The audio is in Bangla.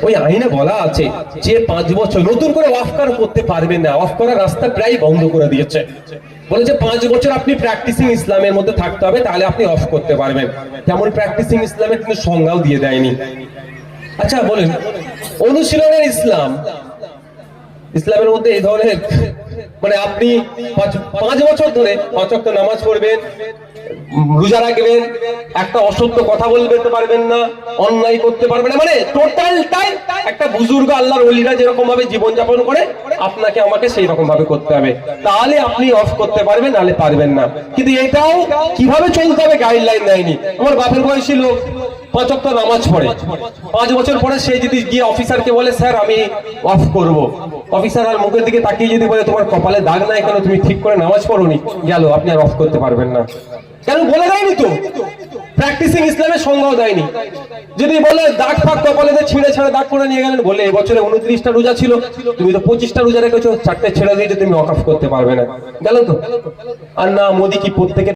ওই আইনে বলা আছে যে 5 বছর নতুন করে ওয়াফ করতে পারবেন না, ওয়াফ করার রাস্তা প্রায় বন্ধ করে দিয়েছে। বলে যে 5 বছর আপনি প্র্যাকটিসিং ইসলামের মধ্যে থাকতে হবে, তাহলে আপনি অফ করতে পারবেন। তেমন প্র্যাকটিসিং ইসলামের কিন্তু সংজ্ঞাও দিয়ে দেয়নি। আচ্ছা বলেন, অনুশীলনের ইসলাম, ইসলামের মধ্যে এই ধরনের মানে আপনি 5 বছর ধরে 5 ওয়াক্ত নামাজ পড়বেন, রোজা রাখবেন, একটা অসত্য কথা বলতে পারবেন না, অন্যায় করতে পারবেন না, মানে টোটালটাই একটা বুজুর্গ আল্লাহর ওলিরা যেরকম ভাবে জীবন যাপন করে আপনাকে আমাকে সেই রকম ভাবে করতে হবে, তাহলে আপনি অফ করতে পারবেন, নাহলে পারবেন না। কিন্তু এটাও কিভাবে চলতে হবে গাইডলাইন দেয়নি। আমার বাপের বয়সী লোক 5 ওয়াক্ত নামাজ পড়ে, 5 বছর পরে সে যদি গিয়ে অফিসারকে বলে স্যার আমি অফ করব, অফিসার আর মুখের দিকে তাকিয়ে যদি বলে তোমার কপালে দাগ নাই কেন, তুমি ঠিক করে নামাজ পড়োনি, গেল, আপনি আর অফ করতে পারবেন না। কেন বলে দেয়নি তো, প্র্যাকটিসিং ইসলামের সংজ্ঞাও দেয়নি। যদি বলে দাগ ফাগ কপালে ছিঁড়ে ছেড়ে দাগ করে নিয়ে গেলেন, বলে এবছরে 29টা রোজা ছিল, তুমি তো 25টা রোজা রেখেছো, 4টে ছেড়ে দিয়েছো, তুমি অফ করতে পারবে না, গেল তো। আর না মোদি কি প্রত্যেকে